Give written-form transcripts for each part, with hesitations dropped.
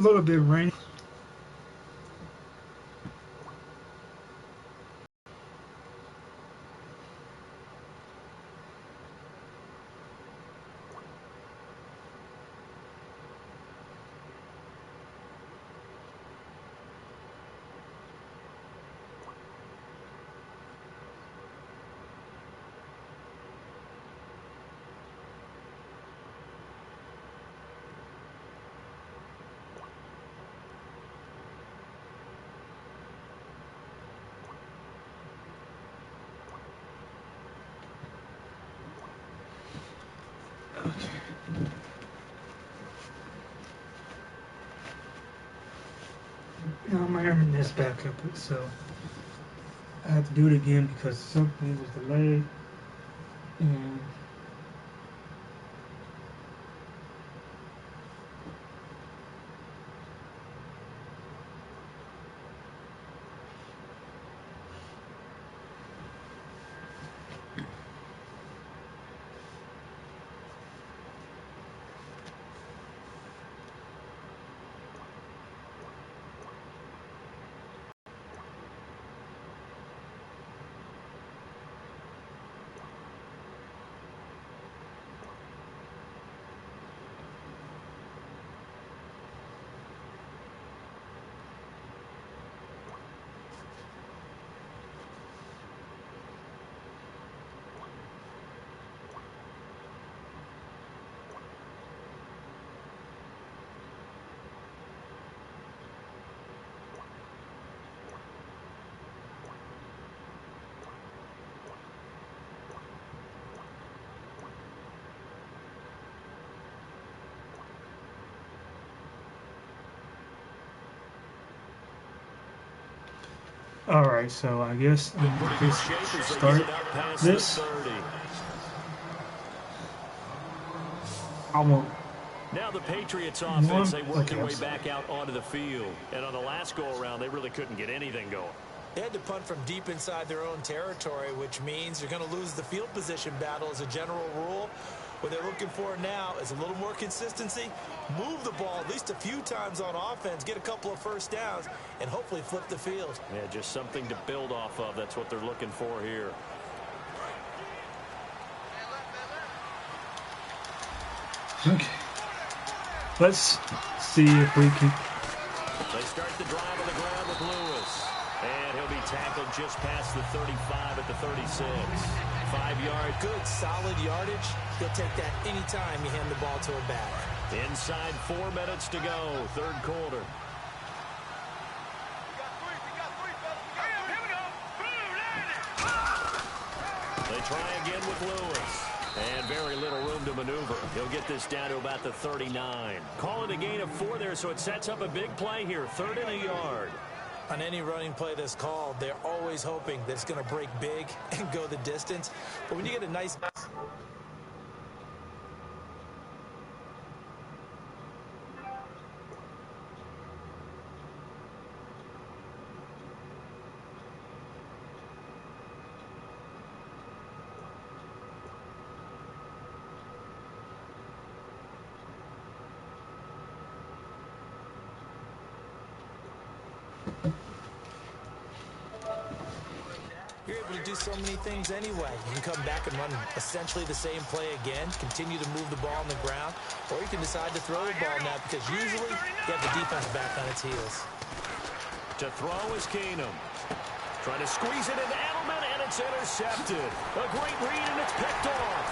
little bit rainy. Now I'm airing this back up, so I have to do it again because something was delayed. And alright, so I guess I'm going to just start this. I won't. Now the Patriots offense, they work their way back out onto the field. And on the last go-around, they really couldn't get anything going. They had to punt from deep inside their own territory, which means you're going to lose the field position battle as a general rule. What they're looking for now is a little more consistency, move the ball at least a few times on offense, get a couple of first downs, and hopefully flip the field. Yeah, just something to build off of. That's what they're looking for here. Okay. Let's see if we can. They start the drive on the ground with Lewis. And he'll be tackled just past the 35 at the 36. 5-yard. Good, solid yardage. He'll take that anytime you hand the ball to a back. Inside 4 minutes to go, third quarter. They try again with Lewis. And very little room to maneuver. He'll get this down to about the 39. Call it a gain of 4 there, so it sets up a big play here. 3rd and a yard. On any running play that's called, they're always hoping that it's going to break big and go the distance. But when you get a nice... You're able to do so many things anyway. You can come back and run essentially the same play again, continue to move the ball on the ground, or you can decide to throw the ball now because usually you have the defense back on its heels. To throw is Keenum. Trying to squeeze it into Edelman, and it's intercepted. A great read, and it's picked off.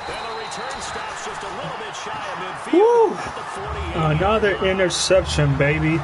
And the return stops just a little bit shy of midfield at the 48. Another interception, baby.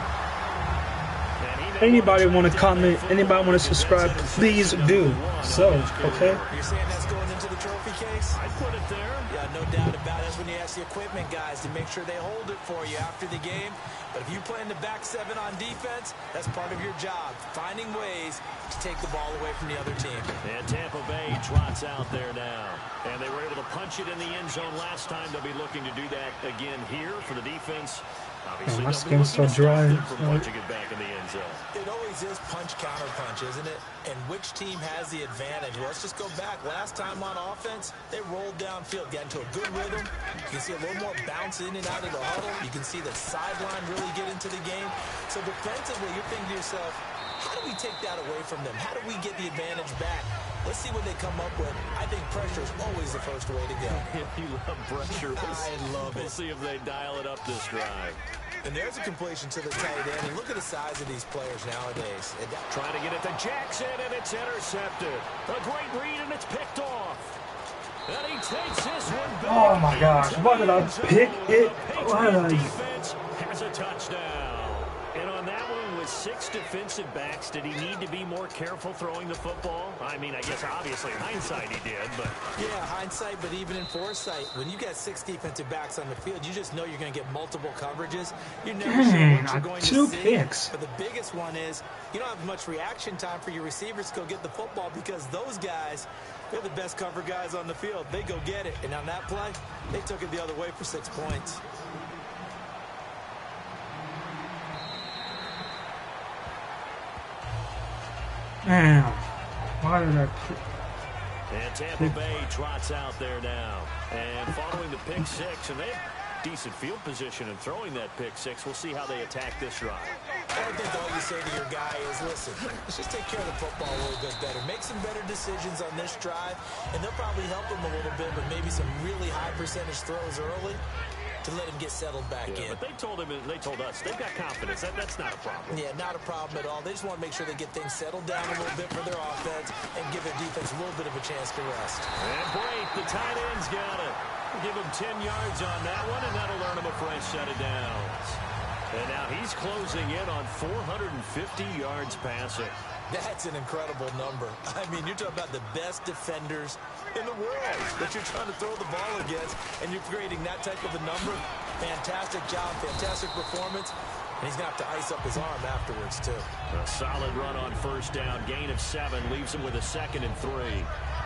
Anybody want to comment? Anybody want to subscribe? Please do. So, okay. You're saying that's going into the trophy case? I put it there. Yeah, no doubt about it. That's when you ask the equipment guys to make sure they hold it for you after the game. But if you play in the back 7 on defense, that's part of your job, finding ways to take the ball away from the other team. And Tampa Bay trots out there now. And they were able to punch it in the end zone last time. They'll be looking to do that again here for the defense. Obviously, my they'll be skin's so looking to stop dry. them from punching it back in the end zone. It always is punch-counter-punch, isn't it? And which team has the advantage? Well, let's just go back. Last time on offense, they rolled downfield, got into a good rhythm. You can see a little more bounce in and out of the huddle. You can see the sideline really get into the game. So defensively, you're thinking to yourself, how do we take that away from them? How do we get the advantage back? Let's see what they come up with. I think pressure is always the first way to go. You love pressure. I love it. We'll see if they dial it up this drive. And there's a completion to the tight end. And look at the size of these players nowadays. Trying to get it to Jackson, and it's intercepted. A great read, and it's picked off. And he takes this one back. Oh my gosh, why did I pick it? Why did I? Defense has a touchdown. And on that one, with 6 defensive backs, did he need to be more careful throwing the football? I mean, I guess obviously in hindsight he did, but... Yeah, hindsight, but even in foresight, when you got 6 defensive backs on the field, you just know you're going to get multiple coverages. You're never sure what you're going to see. 2 picks. But the biggest one is you don't have much reaction time for your receivers to go get the football because those guys, they're the best cover guys on the field. They go get it. And on that play, they took it the other way for 6 points. Man, why did I pick? And Tampa Bay trots out there now. And following the pick 6, and they have decent field position in throwing that pick 6. We'll see how they attack this drive. I think all you say to your guy is, listen, let's just take care of the football a little bit better. Make some better decisions on this drive, and they'll probably help him a little bit with maybe some really high percentage throws early to let him get settled back in. But they told us they've got confidence. That's not a problem. Yeah, not a problem at all. They just want to make sure they get things settled down a little bit for their offense and give their defense a little bit of a chance to rest. And Brate, the tight end's got it. Give him 10 yards on that one, and that'll earn him a fresh set of downs. And now he's closing in on 450 yards passing. That's an incredible number. I mean, you're talking about the best defenders in the world that you're trying to throw the ball against, and you're creating that type of a number. Fantastic job, fantastic performance. And he's going to have to ice up his arm afterwards, too. A solid run on first down. Gain of 7 leaves him with a 2nd and 3.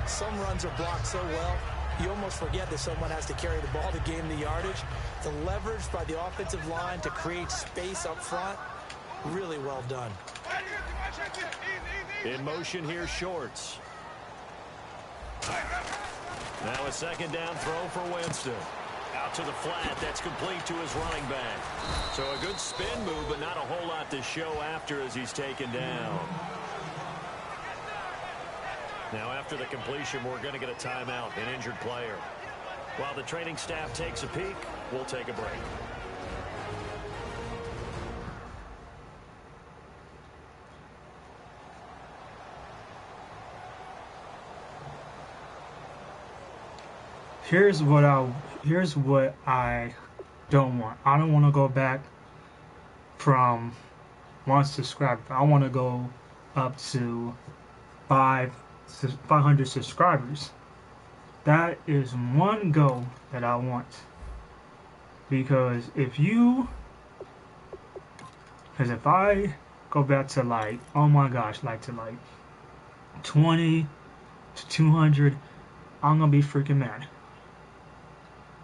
Some runs are blocked so well, you almost forget that someone has to carry the ball to gain the yardage. The leverage by the offensive line to create space up front, really well done. In motion here, Shorts. Now a 2nd down throw for Winston. Out to the flat. That's complete to his running back. So a good spin move, but not a whole lot to show after as he's taken down. Now after the completion, we're going to get a timeout, an injured player. While the training staff takes a peek, we'll take a break. Here's what I don't want. I don't want to go back from 1 subscriber. I want to go up to 500 subscribers. That is one goal that I want. Because if I go back to like 20 to 200, I'm gonna be freaking mad.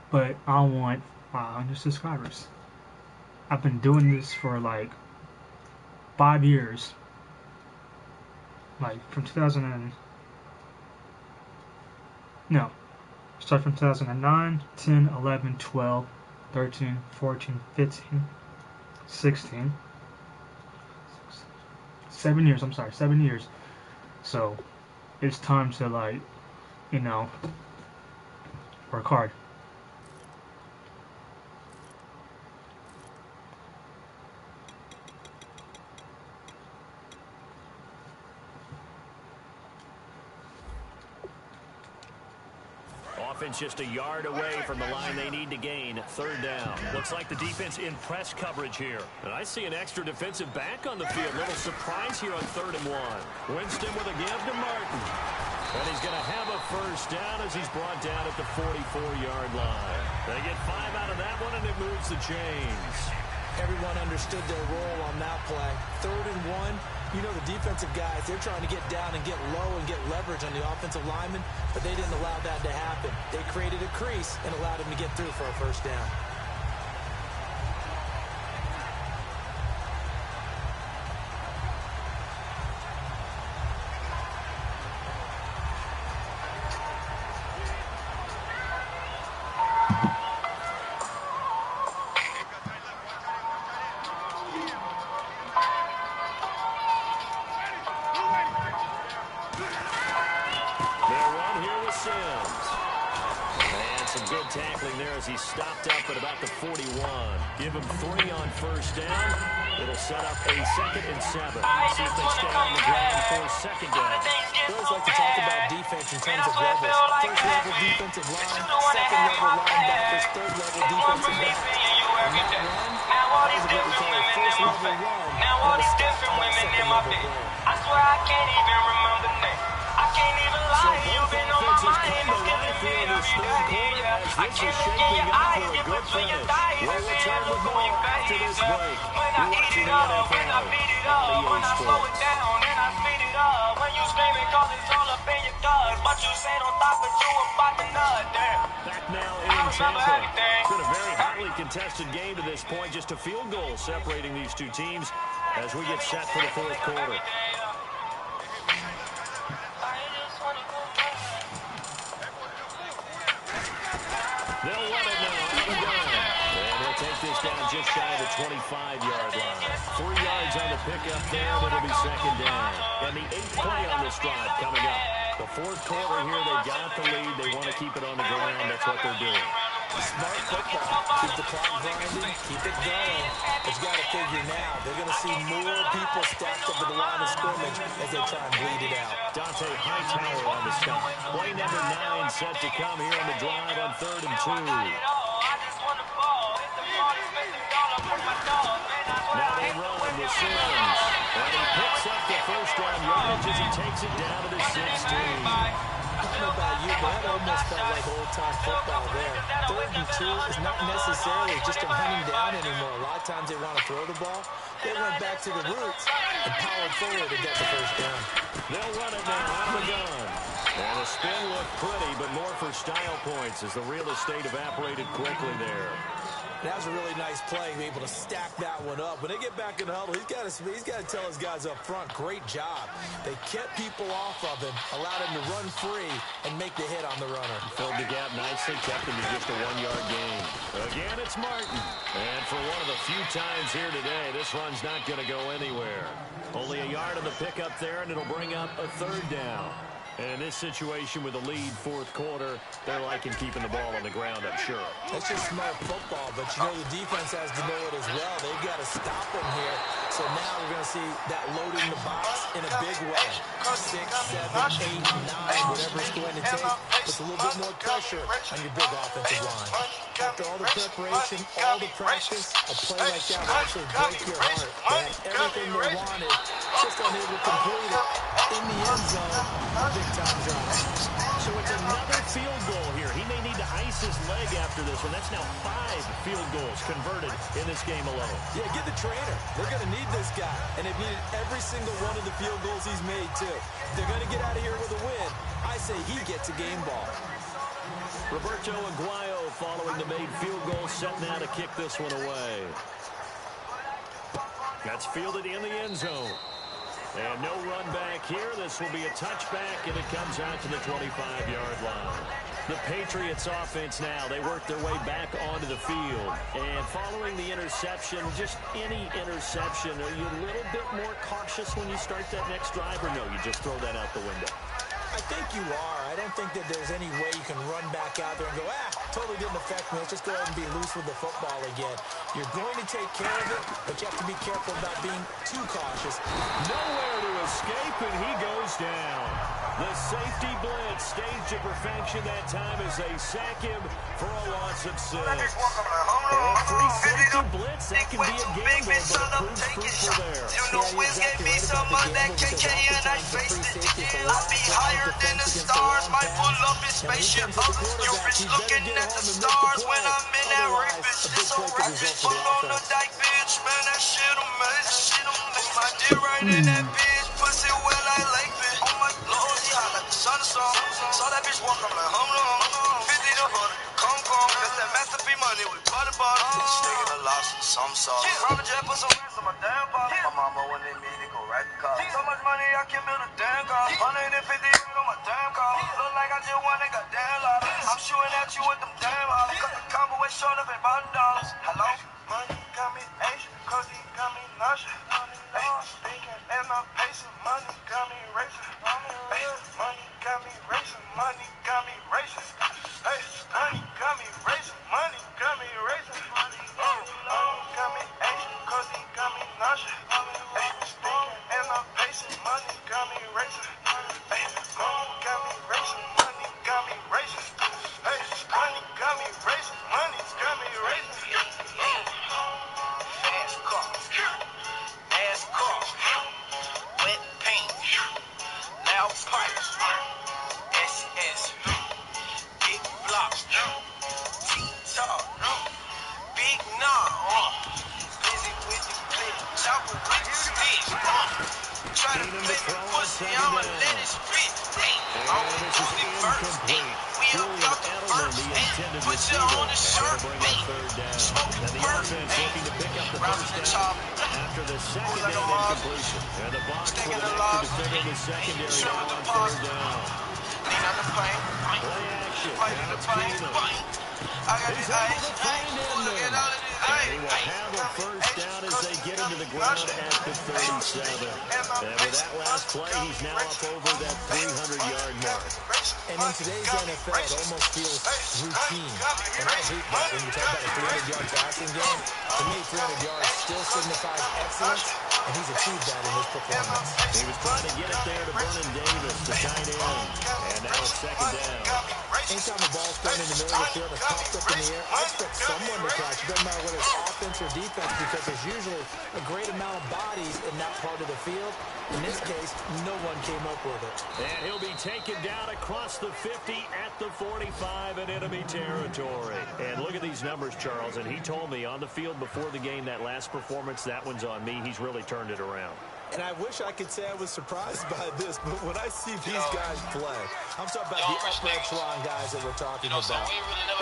But I want 500 subscribers. I've been doing this for like 5 years. Like from start from 2009, 10, 11, 12, 13, 14, 15, 16. 7 years, 7 years. So it's time to work hard. Offense just a yard away from the line they need to gain. 3rd down. Looks like the defense in press coverage here. And I see an extra defensive back on the field. Little surprise here on 3rd and 1. Winston with a give to Martin. And he's going to have a first down as he's brought down at the 44-yard line. They get 5 out of that one, and it moves the chains. Everyone understood their role on that play. 3rd and 1. You know the defensive guys, they're trying to get down and get low and get leverage on the offensive lineman, but they didn't allow that to happen. They created a crease and allowed him to get through for a first down. wins. And some good tackling there as he stopped up at about the 41. Give him 3 on first down. It'll set up a 2nd and 7. See if they stay on the ground for 2nd down. We always like to talk about defense in terms of levels. First-level defensive line, second-level linebackers, third-level defensive back. And that run, that is what we call a first-level run. Now all these different women in my bed. I swear I can't even remember name. I can't even lie. You've been on my mind. I'm skipping feet every day. Yeah. I can't look in your eyes. Get between your thighs. And say I look on your face. When I eat it up, when I beat it up, when I slow it down, and I speed it up. When you screaming, cause it's all up in your guts. But you say don't stop it, you about to nut. Damn. Back now in Tampa. It's been a very hotly contested game to this point. Just a field goal separating these two teams as we get set for the 4th quarter. They'll run it now. And they'll take this down just shy of the 25-yard line. 3 yards on the pickup there, and it'll be 2nd down. And the 8th play on this drive coming up. The 4th quarter here, they got the lead. They want to keep it on the ground. That's what they're doing. Smart football. Keep the clock grinding. Keep it going. But you got to figure now, they're going to see more people stacked up at the line of scrimmage as they try and bleed it out. Dante Hightower on the stop. Play number 9 set to come here on the drive on 3rd and 2. Now they run with Sims. And he picks up the first down yardage as he takes it down to the 16. I don't know about you, but that almost felt like old-time football there. 3rd and 2 is not necessarily just a running down anymore. A lot of times they want to throw the ball. They went back to the roots and powered forward to get the first down. They'll run it now out of the gun. And the spin looked pretty, but more for style points as the real estate evaporated quickly there. That was a really nice play, be able to stack that one up. When they get back in the huddle, he's got to tell his guys up front, great job. They kept people off of him, allowed him to run free, and make the hit on the runner. Filled the gap nicely, kept him to just a 1-yard gain. Again, it's Martin. And for one of the few times here today, this run's not going to go anywhere. Only a yard on the pickup there, and it'll bring up a 3rd down. And in this situation with a lead 4th quarter, they're liking keeping the ball on the ground, I'm sure. That's just smart football, but you know the defense has to know it as well. They've got to stop them here. So now we're going to see that loading the box in a big way. 6, 7, 8, 9, whatever it's going to take. Puts a little bit more pressure on your big offensive line. After all the preparation, all the practice, a play like that will actually break your heart. They had everything they wanted, just unable to complete it. In the end zone, big-time drive. So it's another field goal here. He may need to ice his leg after this one. That's now 5 field goals converted in this game alone. Yeah, get the trainer. They're going to need this guy. And they've needed every single one of the field goals he's made, too. If they're going to get out of here with a win, I say he gets a game ball. Roberto Aguayo following the made field goal, set now to kick this one away. That's fielded in the end zone. And no run back here. This will be a touchback, and it comes out to the 25-yard line. The Patriots offense now, they work their way back onto the field. And following the interception, just any interception, are you a little bit more cautious when you start that next drive, or no, you just throw that out the window? I think you are. I don't think that there's any way you can run back out there and go, totally didn't affect me. Let's just go ahead and be loose with the football again. You're going to take care of it, but you have to be careful about being too cautious. Nowhere to escape, and he goes down. The safety blitz staged to perfection that time as they sack him for a loss of 6. A free safety blitz, that can be a gamble, but it proves fruitful there. You know, Wiz gave me some of that KK and I faced it. I'll be higher than the stars, might pull up his spaceship. You bitch looking at the stars when I'm in that rape, bitch. It's so rapid, fuck on the dyke, bitch. Man, that shit amazing. Put my dick right in that bitch, pussy well I like, bitch. Oh my lord, he hot like the sun or something. Saw that bitch walk, I'm like, home run. 50 to 100, come from. That's that Master P money with butter bottom. Bitch, taking a loss and some sauce. Private jet, put some rest on my damn body. My mama, when they meet, they go right to car. So much money, I can build a damn car. 150 on my damn car. Look like I just won a goddamn lot. I'm shooting at you with them damn hollers. Cut the combo with short of $1,000. Hello? Money got me Asian, cause he got me nauseous. Thinking and I'm pacing. Money got me racing. Money got me racing. Money got me racing. rushing. Ay, and I'm pacing. Money got me racing. Ay, money got me racing. Money got me racing. Ay, money got me racing. Money got me racing. Fast car. NASCAR. Wet paint. Loud pipes. SS. Big block. T-top. Big knob. Busy with the clip. Chopper with the stick. Try to play the pussy, I'ma let it spit. I'm fully first. We up out the first. Put you on the shirt. Smoking first. Round the top. After the second down incompletion. And the box for the next defender in the secondary now on third down. Lean on the plane. Play action. Fight in the plane. I got the ice. Get all of this ice. They will have a first down as they get into the ground at the 37. And with that last play, he's now up over that 300-yard mark. And in today's NFL, it almost feels routine. And I hate that when you talk about a 300-yard passing game. To me, 300 yards still signifies excellence, and he's achieved that in his performance. He was trying to get it there to Vernon Davis, the tight end. And now it's second down. Anytime the ball's thrown in the middle of the field and popped up in the air, I expect someone to catch. It doesn't matter whether it's offense or defense, because there's usually a great amount of bodies in that part of the field. In this case, no one came up with it. And he'll be taken down across the 50 at the 45 in enemy territory. And look at these numbers, Charles. And he told me on the field before the game, that last performance, that one's on me. He's really turned it around. And I wish I could say I was surprised by this, but when I see these guys play, I'm talking about the upper echelon guys that we're talking about.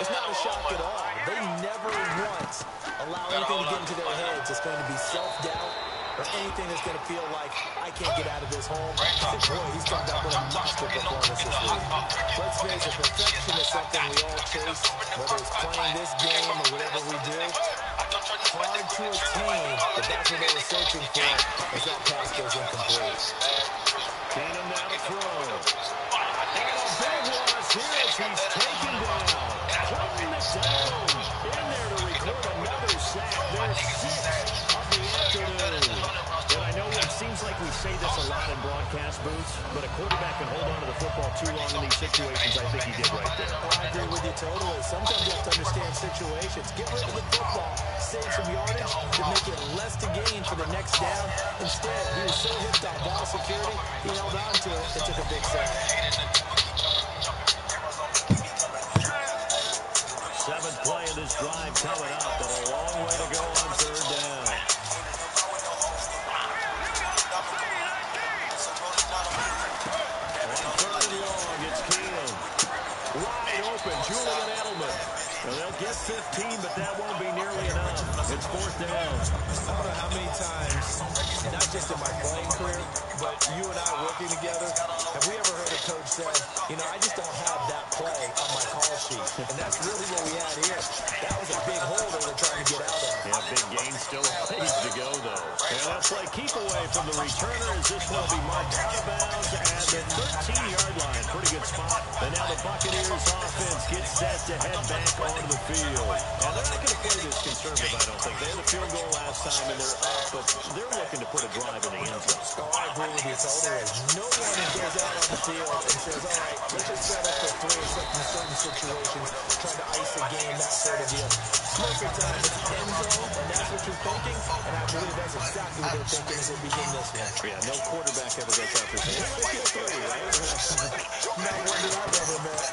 It's not a shock at all. They never once allow anything to get into their heads. It's going to be self-doubt or anything that's going to feel like I can't get out of this home. Boy, he's turned out with a monster performance this week. Let's face it, perfection is something we all chase, whether it's playing this game or whatever we do. Hard to attain, but that's what they were searching for as that pass goes incomplete. Keenum now to throw. And a big loss here as he's taken down. Clinton McDonald in there to record another sack. There's 6 of the afternoon. And I know it seems like we say this a lot in broadcast booths, but a quarterback can hold on to the football too long in these situations. I think he did right there. Oh, I agree with you totally. Sometimes you have to understand situations. Get rid of the football, save some yardage to make it less to gain for the next down. Instead, he was so hipped on ball security, he held on to it and took a big sack. 7th play of this drive coming up, but a long way to go on third down. On third and long, it's Keenum. Wide open, Julian Edelman. Well, they'll get 15, but that won't be nearly enough. It's 4th down. I don't know how many times, not just in my playing career, but you and I working together, have we ever heard a coach say, you know, I just don't have that play on my call sheet. And that's really what we had here. That was a big hole they were trying to get out of. Yeah, big gain, still a ways to go, though. And that play keep away from the returner as this one will be marked out of bounds at the 13-yard line. Pretty good spot. And now the Buccaneers offense gets set to head back onto the field. And they're not going to play this conservative, I don't think. They had a field goal last time, and they're up, but they're looking to put a drive in the end zone. Oh, I agree with you totally. No one goes out on the field and says, all right, let's just set up for 3 except in certain situations, trying to ice a game, that sort of deal. Most of the time, it's end zone, and that's what you're thinking, and I believe that's exactly what they're thinking as they begin this one. Yeah, no quarterback ever gets out this game. 53, right? Not one that I've ever met.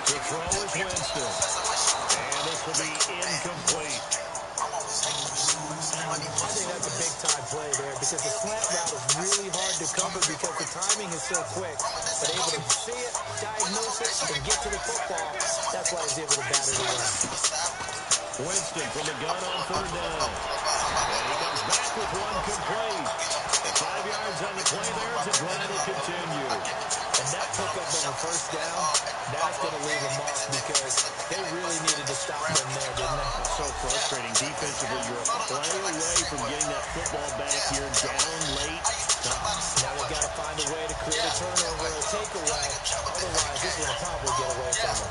The throw is Winston. And this will be incomplete. I think that's a big-time play there because the slant route is really hard to cover because the timing is so quick. But able to see it, diagnose it, and get to the football, that's why he's able to bat it away. Winston from the gun on third down. And he comes back with one complete. 5 yards on the play there as the drive will continue. And that pickup on the first down, that's going to leave a mark because they really needed to stop them there, didn't they? So frustrating. Defensively, you're a play away from getting that football back here down late. Now they've got to find a way to create a turnover or a takeaway. Otherwise, this will probably get away from them.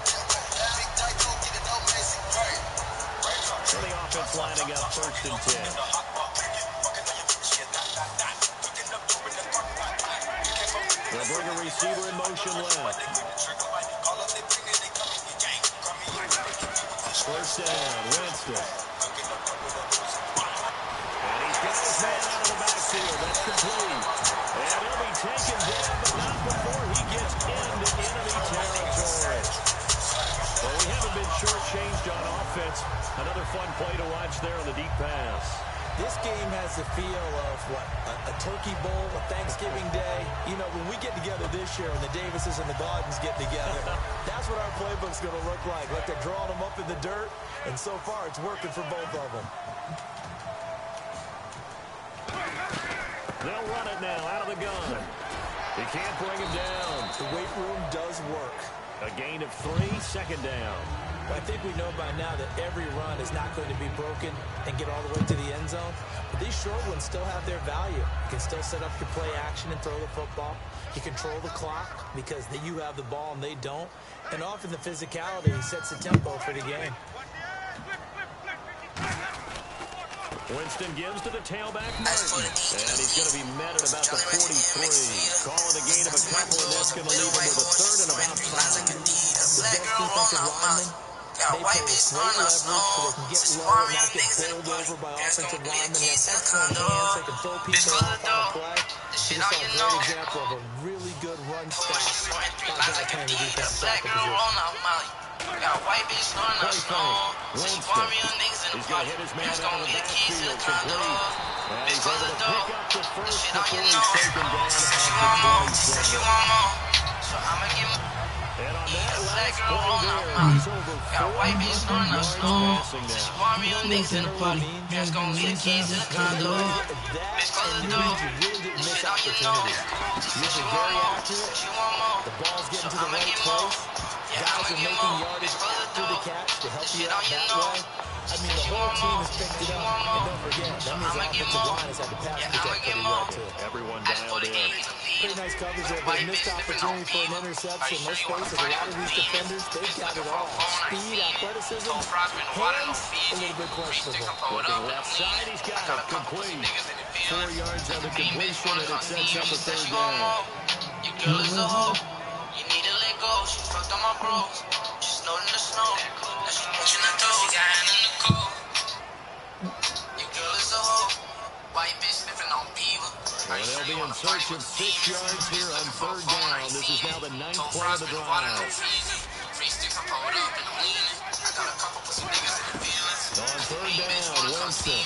So the offense lining up 1st and 10. receiver in motion left. First down, Winston. And he's got his man out of the backfield. That's complete. And he'll be taken down, but not before he gets into enemy territory. Well, we haven't been shortchanged on offense. Another fun play to watch there on the deep pass. This game has the feel of, a Turkey Bowl, a Thanksgiving Day. You know, when we get together this year and the Davises and the Gardens get together, that's what our playbook's going to look like. Like they're drawing them up in the dirt, and so far it's working for both of them. They'll run it now out of the gun. He can't bring him down. The weight room does work. A gain of 3, second down. I think we know by now that every run is not going to be broken and get all the way to the end zone. But these short ones still have their value. You can still set up your play action and throw the football. You control the clock because you have the ball and they don't. And often the physicality sets the tempo for the game. Winston gives to the tailback, Martin. And he's going to be met at about the 43. Calling a gain of a couple, and that's going to leave him with a third and about 5. The best defensive linemen, they play with great leverage so they can get low and not get bowled over by offensive linemen. They have excellent hands. They can throw people off on a play. This is a great example of a really good run stop by a guy playing the defensive side of the position. Got white bitch on the snow. Winston. He's going to hit his man out of the backfield. Complete. And he's able to pick up the first before he's taken down at the 27. And on that last play there, he's over 400 yards passing now. Listen to party. Just gonna get the keys to the condo. Bitch, close the door. Miss opportunities. You're very accurate. The ball's getting to the right place. Guys are making yardage after the catch to help you out that way. I mean, the whole team has picked it up. And don't forget, that means the offensive line has had to pass protect pretty well, too. Everyone dialed in. Pretty nice coverage there, but missed opportunity for an interception. Let's face it, a lot of these defenders, they've got it all. Speed, athleticism, hands, a little bit questionable. Looking left side, he's got it. Complete. 4 yards on the completion, and it sets up a third down. Your girl is a hoe. You need to let go. She fucked on my bros. She snowed in the snow. Now she pushing her toes. She got hand in the cold. Your girl is a hoe. White bitch sniffing on Beaver. And they'll be in search of 6 yards here on third down. This is now the 9th play of the drive. Free sticks, I pulled up and I'm leaning. I got a couple pussy niggas in the feelings. On third down, Winston.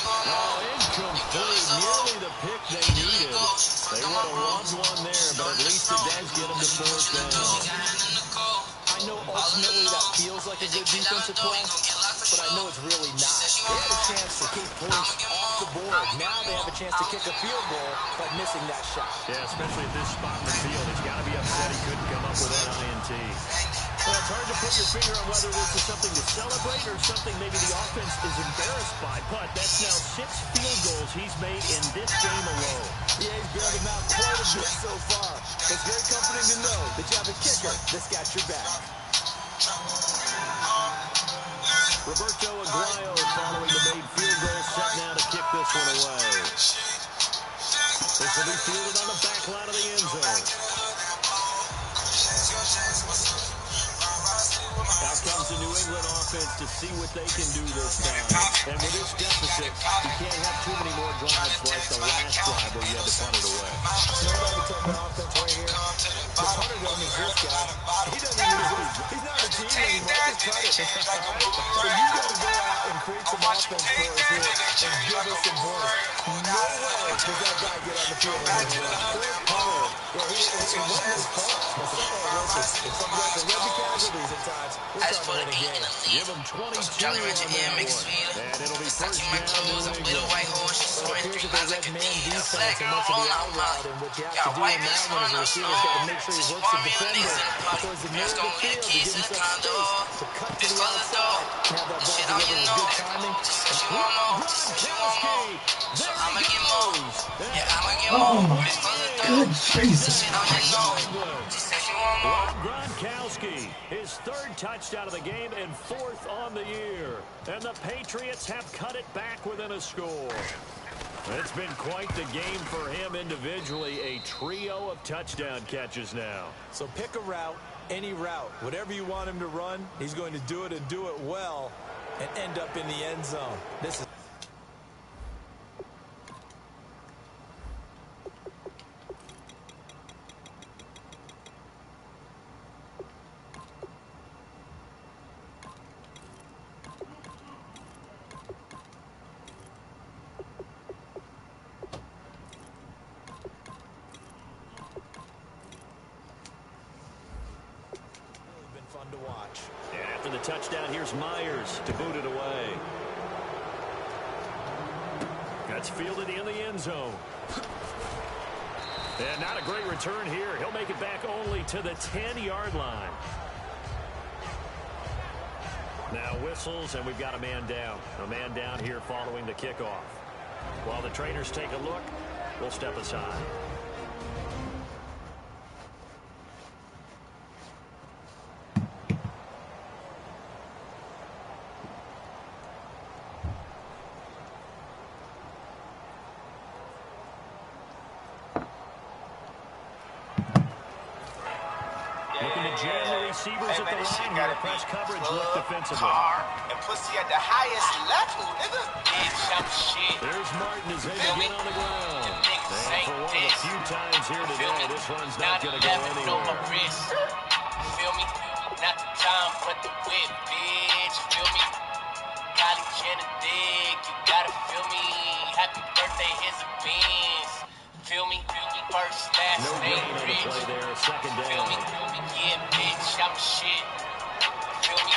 Oh, incomplete. Nearly the pick they needed. They would have loved one there, but at least it does get them to fourth down. I know ultimately that feels like a good defensive play, but I know it's really not. They had a chance to keep points off the board. Now they have a chance to kick a field goal by missing that shot. Yeah, especially at this spot in the field. He's got to be upset he couldn't come up with that INT. Well, it's hard to put your finger on whether this is something to celebrate or something maybe the offense is embarrassed by. But that's now 6 field goals he's made in this game alone. Yeah, he's bailed him out quite a bit so far. It's very comforting to know that you have a kicker that's got your back. Roberto Aguayo following the made field goal, set now to kick this one away. This will be fielded on the back line of the end zone. Out comes the New England offense to see what they can do this time. And with this deficit, you can't have too many more drives like the last drive where you had to punt it away. You know what we talk about offense right here? The punter doesn't exist, guy. He doesn't even exist. He's not a team anymore. Just cut it. So you got to go out and create some offense for us here and give us some points. No way does that guy get on the field and run. Punter. Well, it wasn't his fault. It's some guys are heavy casualties at times. Give him 22 on that one. And it'll be first down New England. Well, it appears that they let man defense and much of the out route, and what you have to do in that one is the receiver's got to make sure he works the defender towards the middle of the field to give himself space to cut to the outside and have that ball delivered with good timing. Gronkowski, there he goes. Oh my good Jesus. Rob Gronkowski, his 3rd touchdown of the game and 4th on the year. And the Patriots have cut it back within a score. It's been quite the game for him individually. A trio of touchdown catches now. So pick a route, any route. Whatever you want him to run, he's going to do it and do it well and end up in the end zone. This is fun to watch. And after the touchdown, here's Myers to boot it away. That's fielded in the end zone. And not a great return here. He'll make it back only to the 10-yard line. Now whistles, and we've got a man down. A man down here following the kickoff. While the trainers take a look, we'll step aside. Looking to jam the receivers at the line here. Press coverage look defensively. Car and pussy at the highest level, nigga. Bitch, I'm shit. There's Martin as they begin on the ground. And for one of the few times here today, this one's not going to go anywhere. Feel me? Not the time, but the whip, bitch. Feel me? Kylie Jenner dick, you gotta feel me. Happy birthday, here's a beans. Feel me? First, last No name, gain on the rich. play there. Second Feel me? down. Yeah, bitch, I'm shit. Feel me?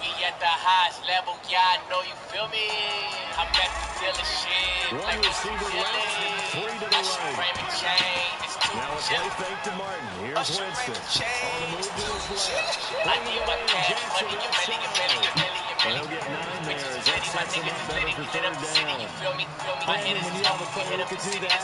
We at the highest level, yeah, I know you feel me. I'm at the dealer shit. One receiver left, three to the right. Now a play fake to Martin. Here's Winston. On the move to his left. Bringing it in. Jackson left side. They'll get 9 there as that sets him up better for third down. And when you have a player who can do that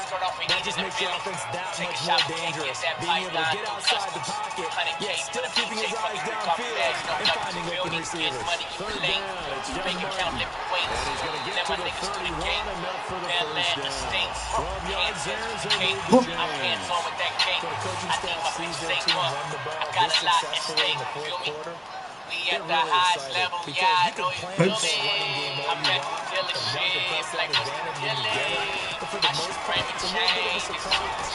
just makes the offense that much more dangerous. Being able to get outside the pocket, yet still keeping his eyes downfield and finding open receivers. Third down, it's John Martin. And he's going to get to the 31, enough for the first down. 12 yards there as they move to James. So the coaching staff sees their team run the ball this successfully in the fourth quarter. At the highest level, yeah, I know you feel me. I'm at the dealer shit, like what's the dealer? I should bring a chain, it's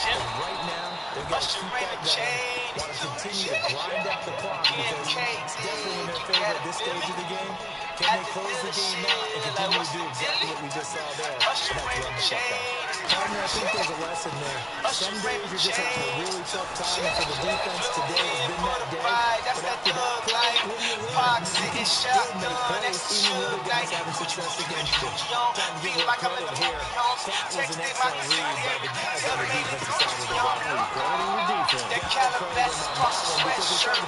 chillin'. Right now, they've got to keep that going. Want to continue to grind out the clock because it's definitely in their favor at this stage of the game. Can they close the game out and continue to do exactly what we just saw there? And that's run the clock out. Partner, I think there's a lesson there. Some days you're just having a really tough time, and for the defense today has been that day. But after that play, what do you learn? You can still make plays even when the guys having success against you. Time to give you a credit here. That was an excellent read by the guys on the defensive side of the ball. Credit the defense. That Calabash cross sweatshirt.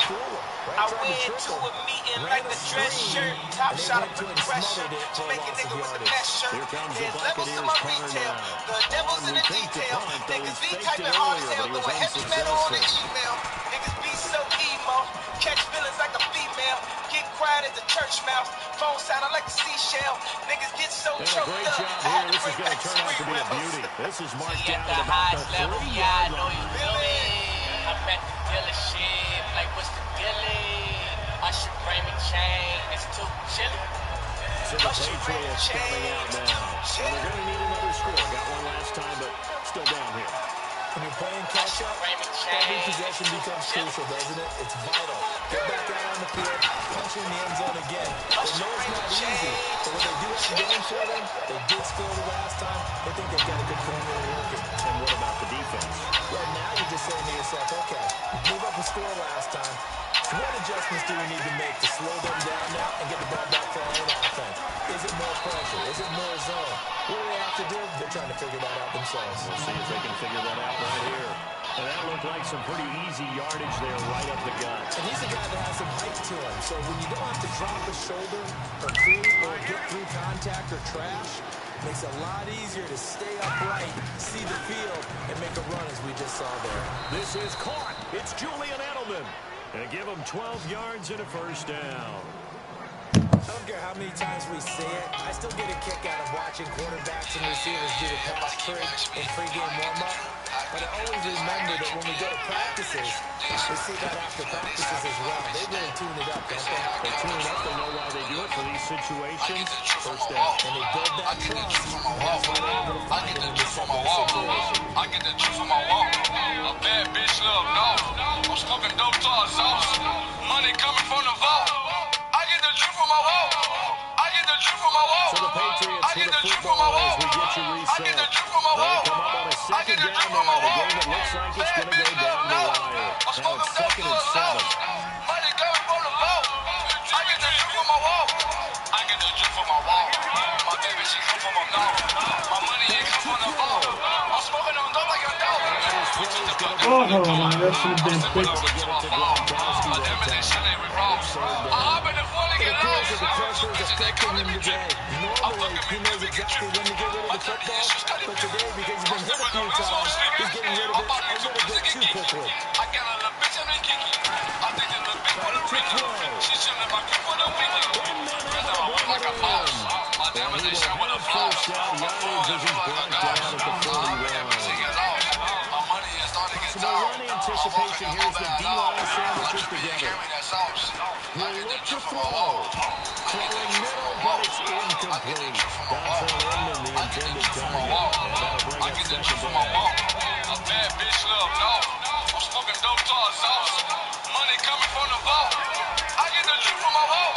I went to a meeting like a dress shirt. Top shot of the pressure to make a nigga with the best shirt. There's levels to my retail. The devil's in the detail. Niggas be typing hard as hell, throwing heavy metal on the email. Niggas be so emo. Catch feelings like a female. Get quiet as a church mouse. Phone sounding like a seashell. Niggas get so choked Great up. job here. This is going to turn out to be a beauty. This is marked down at about the 3-yard line. I'm at the dealership, like what's the dealie? I should bring a chain, it's too chilly. So the Patriots coming out now. So they're going to need another score. Got one last time, but still down here. When you're playing catch-up, every possession becomes crucial, doesn't it? It's vital. Get back out on the field, punch in the end zone again. They know it's not easy, but when they do have a game for them, they did score the last time. They think they've got a good formula working. And what about the defense? Well, now you're just saying to yourself, okay, you gave up a score last time. What adjustments do we need to make to slow them down now and get the ball back for our own offense? Is it more pressure? Is it more zone? What do they have to do? They're trying to figure that out themselves. We'll see if they can figure that out right here. And that looked like some pretty easy yardage there right up the gut. And he's a guy that has some height to him. So when you don't have to drop a shoulder or get through contact or trash, it makes it a lot easier to stay upright, see the field, and make a run as we just saw there. This is caught. It's Julian Edelman. And give him 12 yards and a first down. I don't care how many times we see it. I still get a kick out of watching quarterbacks and receivers do the pass in pregame warm-up. But I always remember that when we go to practices, we see that after practices as well. They really tune it up, don't they? They tune it up. They know why they do it for these situations. First down. And they build that trust. That's why they're able to find it in this type of situation. I get the truth from my walk. A bad bitch love no. I'm smoking dope to our sauce. Money coming from the vault. I get the truth from my walk. I get the truth from my walk. So the Patriots I for get the the truth from my football walk. as we get you reset. I get the truth from my They walk. come up on a I second get the down truth from my now. The walk. game that looks like it's going to go down the wire. Now it's 2nd and 7. Money coming from the vault. I get the truth from my walk. I get the truth from my walk. My baby, she come from a mouth. My money ain't come from the vault. I'm smoking on dope like a dog. Oh, man, that should have been picked. It appears that the pressure is affecting him today. Normally, he knows exactly when to get rid of the football, but today, because he's been hit a few times, he's getting rid of it a little bit too quickly. I got a little bitch named Kiki. I think the little bitch for the Ricky. She shouldn't have been for the weekly. Cause I walk like a boss. My diamond is shot with a floss. Yardage as he's brought down at the 41. My money is starting to get So run anticipation here as the D-line sandwiches together. He'll look to throw. Throwing middle, but it's incomplete. That's an end in the intended target. And that'll bring up 2nd down. A bad bitch love no. I'm smoking dope to our sauce. Money coming from the vault. I get the truth from my walk.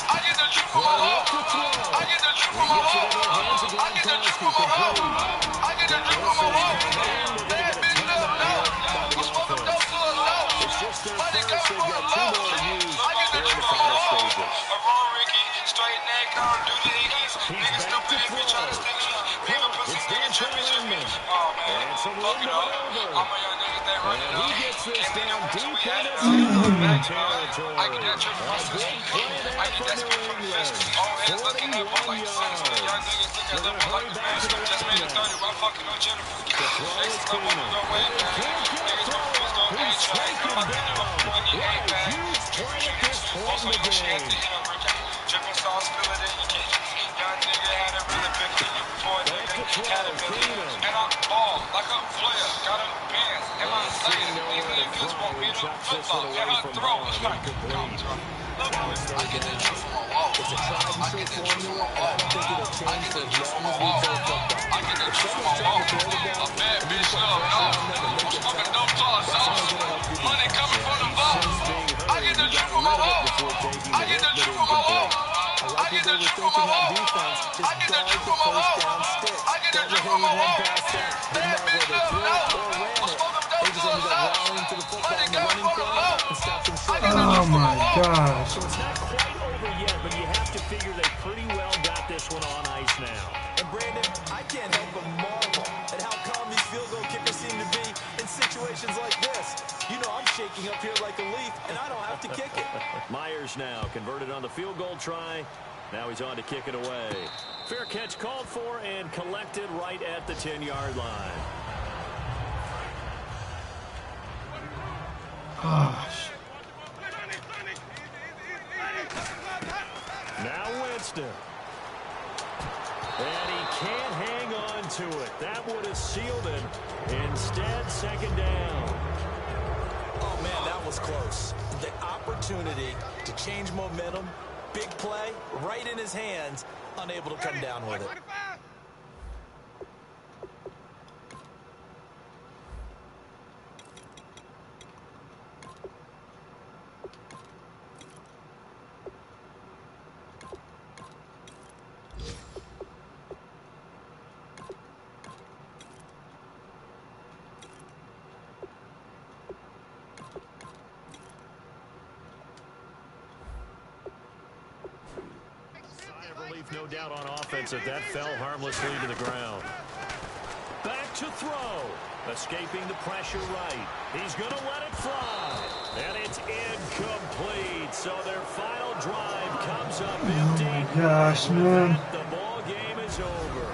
I get the truth from my walk. I get the truth from my walk. I get the truth from my walk. I get the truth from my walk. Bad bitch love no. I'm smoking dope to our sauce. It's just their Money first. coming They've from got the 2 vault. more to use I get the here in truth the from my final walk. stages. A wrong Ricky, straight neck down, do the hickeys. Niggas back stupid to if you try to throw. stick me. Nigga pussy, It's nigga Dan championship me. Inman. Oh man, And some fuck room it to up. maneuver. I'm a young nigga that run it And up. he gets this Can't be down no deep we had into it New up. territory. I get that trip from my A big sister. play there I get for that New spit from the fist. England. All hands looking at me 41 like the sinister. Young yards. niggas look at They're them going to like hurry the back to the best. Just made line it now. 30 by fucking on Jennifer. The throw is Next up, I'm Keenum. gonna win, And he man. can't get a Niggas throw move off. on He's A-track. taken My nigga down. before he What ain't a bang. huge play at this point Also, in you the gon' shit game. the hit Ricky. Dripping sauce, spill it in your kitchen. Young nigga had it really big. Before a Back to nigga throw. had a million. Keenum. And I ball like a player. Got a bands. And my Seeing Zayden. nowhere These to niggas throw. want me He to chucks flip this flop. one And away I from throw. Bond. It's like, Incomplete. Now it's 3rd down. It's a tried-and-true formula, and I don't think it'll change for as long as we play football. If someone's trying to throw the ball, and you put pressure on them and make it tough, that's only going to help your Money defense. coming from the He's vault. since being I get hurried. the He truth got from my rid of it wall. before taking I the get hit, the but truth from my wall. incomplete. I like what they were thinking on defense. Just guard the first down sticks. Don't let anyone pass that. Didn't matter whether they threw it or ran it. They just ended up rallying to the football in the running play and stopped them short. Oh, my gosh. So it's not quite over yet, but you have to figure they pretty well got this one on ice now. And Brandon, I can't help but marvel at how calm these field goal kickers seem to be in situations like this. You know I'm shaking up here like a leaf, and I don't have to kick it. Myers now converted on the field goal try. Now he's on to kick it away. Fair catch called for and collected right at the 10-yard line. Gosh. Now Winston. And he can't hang on to it. That would have sealed it. Instead, 2nd down. Oh, man, that was close. The opportunity to change momentum, big play, right in his hands, unable to come down with it. No doubt on offense that that fell harmlessly to the ground. Back to throw. Escaping the pressure right. He's going to let it fly. And it's incomplete. So their final drive comes up empty. Oh, my gosh, man. The ball game is over.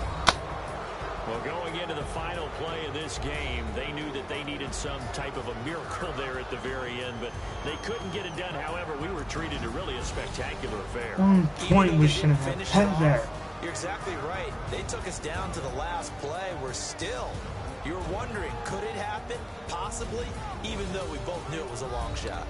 Well, Going into the final play of this game, they knew that they needed some type of a miracle there at the very end, but they couldn't get it done. However, we were treated to really a spectacular affair. 1 point we shouldn't have had that. You're exactly right. They took us down to the last play. We're still. You're wondering, could it happen? Possibly, even though we both knew it was a long shot.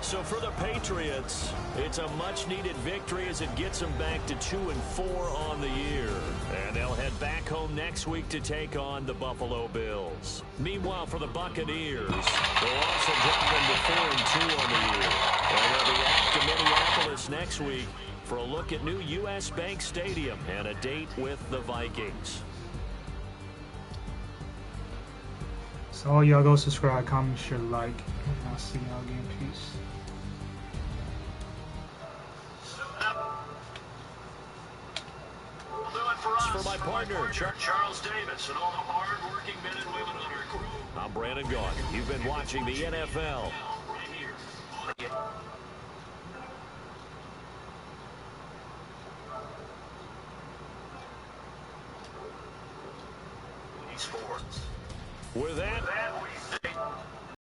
So for the Patriots, it's a much-needed victory as it gets them back to 2-4 on the year. And they'll head back home next week to take on the Buffalo Bills. Meanwhile, for the Buccaneers, they'll also drop them to 4-2 on the year. And they'll be off to Minneapolis next week for a look at new U.S. Bank Stadium and a date with the Vikings. So all y'all go subscribe, comment, share, like, and I'll see y'all again. Peace. For my partner, Charles Davis, and all the hard-working men and women on our crew. I'm Brandon Gardner. You've been watching the NFL. Right here. Sports. With that, we